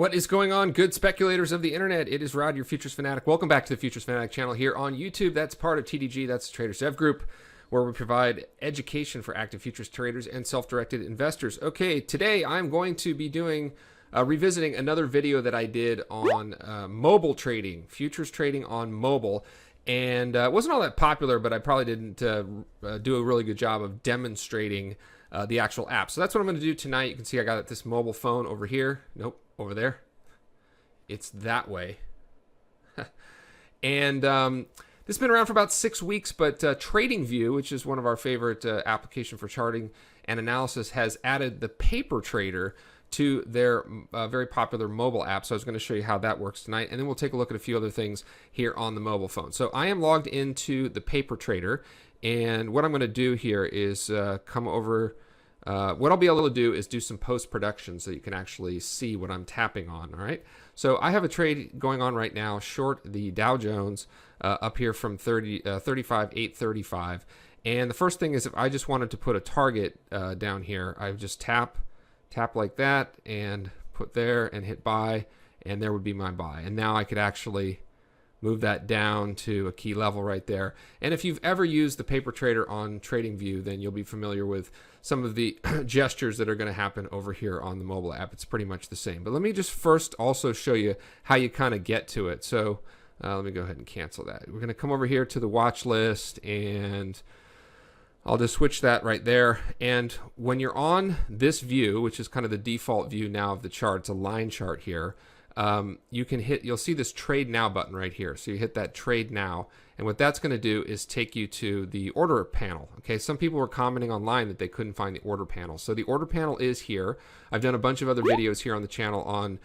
What is going on, good speculators of the internet? It is Rod, your Futures Fanatic. Welcome back to the Futures Fanatic channel here on YouTube. That's part of TDG, that's the Traders Dev Group, where we provide education for active futures traders and self-directed investors. Okay, today I'm going to be doing revisiting another video that I did on mobile trading, futures trading on mobile. And it wasn't all that popular, but I probably didn't do a really good job of demonstrating the actual app. So that's what I'm going to do tonight. You can see I got this mobile phone over here. Nope, over there. It's that way. And this has been around for about 6 weeks, but TradingView, which is one of our favorite application for charting and analysis, has added the paper trader to their very popular mobile app. So I was going to show you how that works tonight, and then we'll take a look at a few other things here on the mobile phone. So I am logged into the paper trader, and what I'm going to do here is come over. What I'll be able to do is do some post-production so you can actually see what I'm tapping on, all right? So I have a trade going on right now, short the Dow Jones up here from 35,835. And the first thing is, if I just wanted to put a target down here, I would just tap like that and put there and hit buy, and there would be my buy. And now I could actually move that down to a key level right there. And if you've ever used the paper trader on TradingView, then you'll be familiar with some of the gestures that are going to happen over here on the mobile app. It's pretty much the same. But let me just first also show you how you kind of get to it. So let me go ahead and cancel that. We're going to come over here to the watch list, and I'll just switch that right there. And when you're on this view, which is kind of the default view now of the chart, it's a line chart here, you'll see this trade now button right here. So you hit that trade now, and what that's going to do is take you to the order panel. Okay, some people were commenting online that they couldn't find the order panel. So the order panel is here. I've done a bunch of other videos here on the channel on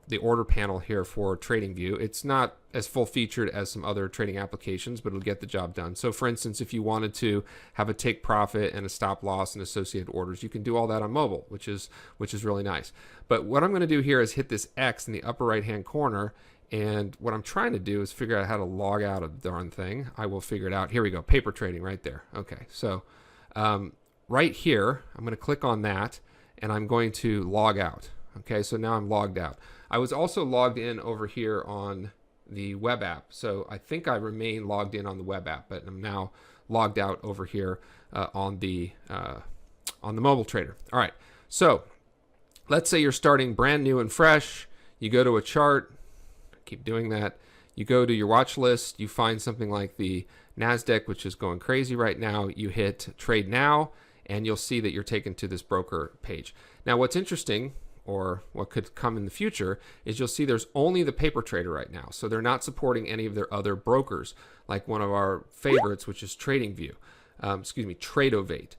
the order panel here for TradingView. It's not as full featured as some other trading applications, but it'll get the job done. So for instance, if you wanted to have a take profit and a stop loss and associated orders, you can do all that on mobile, which is really nice. But what I'm going to do here is hit this X in the upper right hand corner, and what I'm trying to do is figure out how to log out of the darn thing. I will figure it out. Here we go, paper trading right there. Okay, so right here, I'm going to click on that, and I'm going to log out. Okay, so now I'm logged out. I was also logged in over here on the web app. So I think I remain logged in on the web app, but I'm now logged out over here on the mobile trader. All right, so let's say you're starting brand new and fresh. You go to a chart, keep doing that. You go to your watch list, you find something like the Nadex, which is going crazy right now. You hit trade now, and you'll see that you're taken to this broker page. Now what's interesting, or what could come in the future, is you'll see there's only the paper trader right now. So they're not supporting any of their other brokers, like one of our favorites, which is TradingView, Tradovate.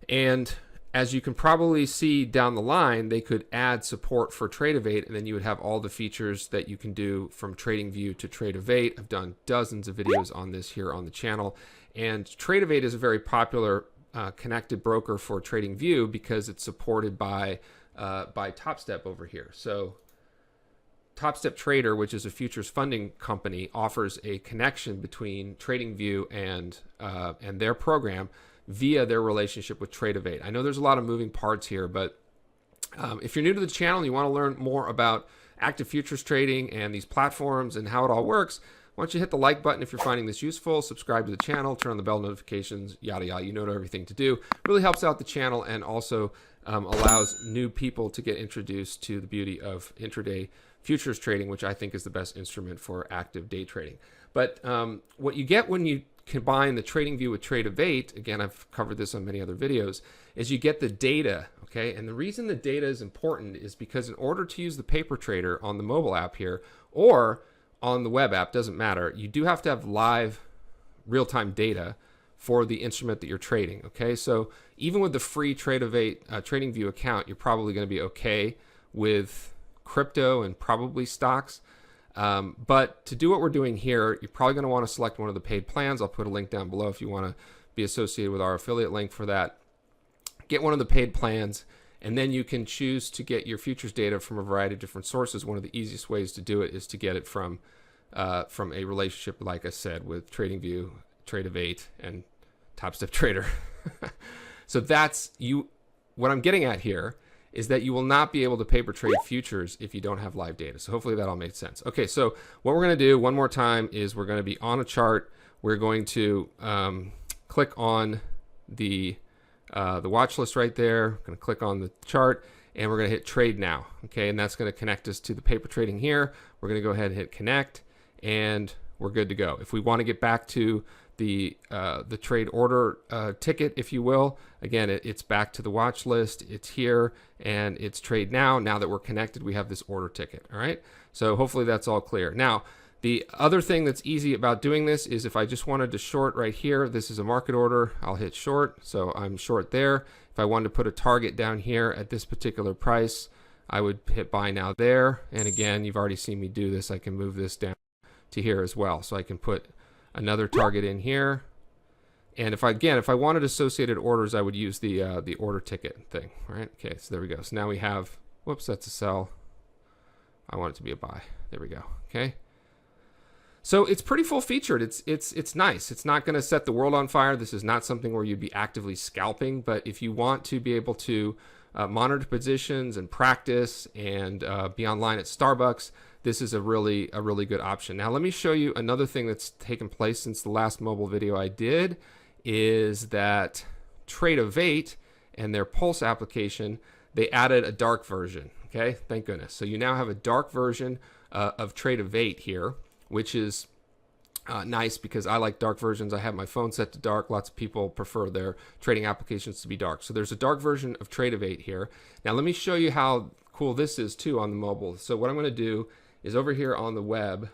And as you can probably see down the line, they could add support for Tradovate, and then you would have all the features that you can do from TradingView to Tradovate. I've done dozens of videos on this here on the channel. And Tradovate is a very popular connected broker for TradingView because it's supported by TopStep over here. So TopStep Trader, which is a futures funding company, offers a connection between TradingView and their program via their relationship with Tradovate. I know there's a lot of moving parts here, but if you're new to the channel and you want to learn more about active futures trading and these platforms and how it all works, why don't you hit the like button if you're finding this useful, subscribe to the channel, turn on the bell notifications, yada yada. You know everything to do. It really helps out the channel, and also allows new people to get introduced to the beauty of intraday futures trading, which I think is the best instrument for active day trading. But what you get when you combine the TradingView with Tradovate, again, I've covered this on many other videos, is you get the data, okay? And the reason the data is important is because in order to use the paper trader on the mobile app here, or on the web app, doesn't matter, you do have to have live real-time data for the instrument that you're trading, okay? So even with the free Tradovate TradingView account, you're probably going to be okay with crypto and probably stocks. But to do what we're doing here, you're probably going to want to select one of the paid plans. I'll put a link down below if you want to be associated with our affiliate link for that. Get one of the paid plans, and then you can choose to get your futures data from a variety of different sources. One of the easiest ways to do it is to get it from a relationship, like I said, with TradingView, Tradovate, and TopStep Trader. So that's what I'm getting at here is that you will not be able to paper trade futures if you don't have live data. So hopefully that all made sense. Okay, so what we're going to do one more time is we're going to be on a chart. We're going to click on the watch list right there. I'm going to click on the chart, and we're going to hit trade now. Okay, and that's going to connect us to the paper trading here. We're going to go ahead and hit connect, and we're good to go. If we want to get back to the trade order ticket, if you will, again, it's back to the watch list. It's here, and it's trade now. Now that we're connected, we have this order ticket. All right, so hopefully that's all clear. Now, the other thing that's easy about doing this is if I just wanted to short right here, this is a market order, I'll hit short, so I'm short there. If I wanted to put a target down here at this particular price, I would hit buy now there. And again, you've already seen me do this. I can move this down to here as well. So I can put another target in here. And if I wanted associated orders, I would use the order ticket thing, right? Okay, so there we go. So now we have, whoops, that's a sell. I want it to be a buy. There we go, okay? So it's pretty full featured. It's nice. It's not going to set the world on fire. This is not something where you'd be actively scalping, but if you want to be able to monitor positions and practice and be online at Starbucks, this is a really good option. Now let me show you another thing that's taken place since the last mobile video I did, is that Tradovate and their Pulse application, they added a dark version. Okay, thank goodness. So you now have a dark version of Tradovate here, which is nice because I like dark versions. I have my phone set to dark. Lots of people prefer their trading applications to be dark. So there's a dark version of Tradovate here. Now let me show you how cool this is too on the mobile. So what I'm going to do is over here on the web,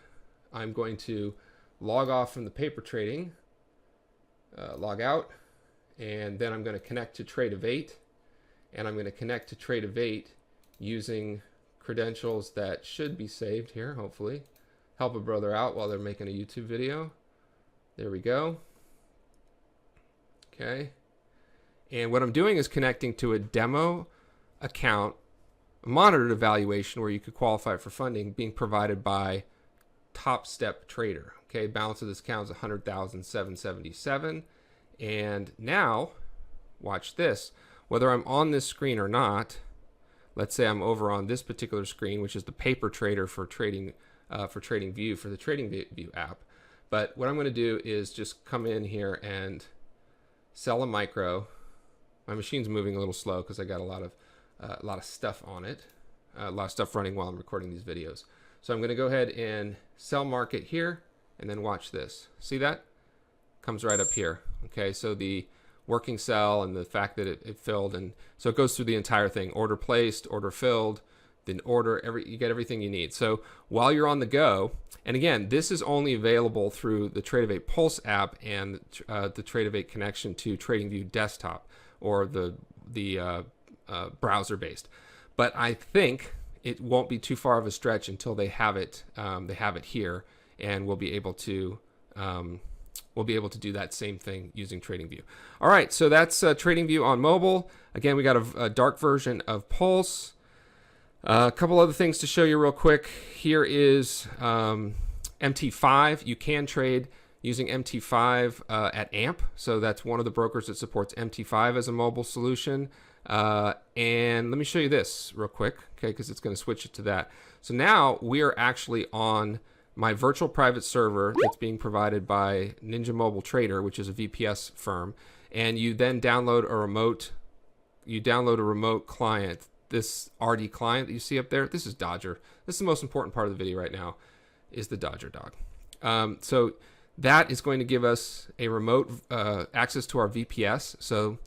I'm going to log off from the paper trading, log out, and then I'm going to connect to Tradovate, and I'm going to connect to Tradovate using credentials that should be saved here, hopefully. Help a brother out while they're making a YouTube video. There we go. Okay. And what I'm doing is connecting to a demo account, a monitored evaluation where you could qualify for funding being provided by Top Step Trader. Okay, balance of this account is 100,777. And now, watch this. Whether I'm on this screen or not, let's say I'm over on this particular screen, which is the paper trader for TradingView, for the TradingView app. But what I'm going to do is just come in here and sell a micro. My machine's moving a little slow because I got a lot of stuff on it, a lot of stuff running while I'm recording these videos. So I'm going to go ahead and sell market here, and then watch this. See that? Comes right up here. Okay, so the working sell and the fact that it filled, and so it goes through the entire thing: order placed, order filled, then order, you get everything you need. So while you're on the go, and again, this is only available through the Tradovate Pulse app and the Tradovate connection to TradingView desktop or the browser based. But I think it won't be too far of a stretch until they have it here, and we'll be able to do that same thing using TradingView. All right, so that's TradingView on mobile. Again, we got a dark version of Pulse. A couple other things to show you real quick. Here is MT5. You can trade using MT5 at AMP. So that's one of the brokers that supports MT5 as a mobile solution. And let me show you this real quick, okay, because it's going to switch it to that. So now we are actually on my virtual private server that's being provided by Ninja Mobile Trader, which is a VPS firm. And you then download a remote client. This RD client that you see up there, this is Dodger. This is the most important part of the video right now, is the Dodger dog. So that is going to give us a remote access to our VPS. So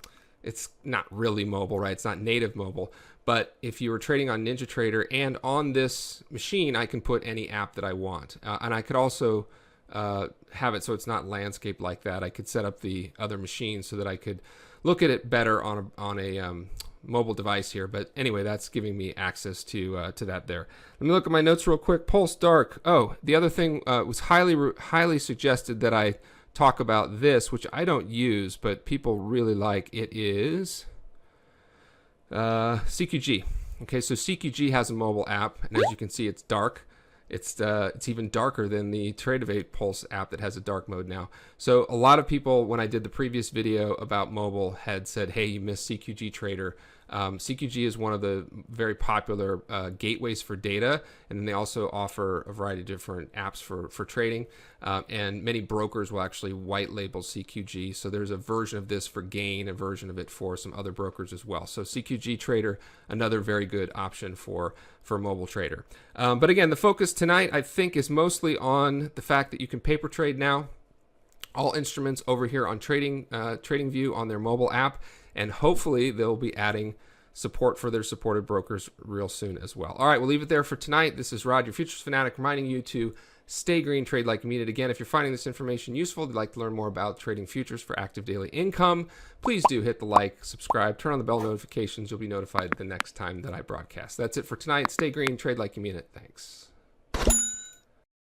it's not really mobile, right? It's not native mobile. But if you were trading on NinjaTrader and on this machine, I can put any app that I want. And I could also have it so it's not landscape like that. I could set up the other machine so that I could look at it better on a mobile device here. But anyway, that's giving me access to that there. Let me look at my notes real quick. Pulse Dark. Oh, the other thing was highly suggested that I talk about this, which I don't use, but people really like. It is CQG. Okay, so CQG has a mobile app, and as you can see, it's dark. It's even darker than the Tradovate Pulse app that has a dark mode now. So a lot of people, when I did the previous video about mobile, had said, hey, you missed CQG Trader. CQG is one of the very popular gateways for data, and then they also offer a variety of different apps for trading. And many brokers will actually white label CQG. So there's a version of this for Gain, a version of it for some other brokers as well. So CQG Trader, another very good option for a mobile trader. But again, the focus tonight, I think, is mostly on the fact that you can paper trade now. All instruments over here on TradingView on their mobile app, and hopefully they'll be adding support for their supported brokers real soon as well. All right, we'll leave it there for tonight. This is Rod, your futures fanatic, reminding you to stay green, trade like you mean it. Again, if you're finding this information useful, if you'd like to learn more about trading futures for active daily income, please do hit the like, subscribe, turn on the bell notifications. You'll be notified the next time that I broadcast. That's it for tonight. Stay green, trade like you mean it. Thanks.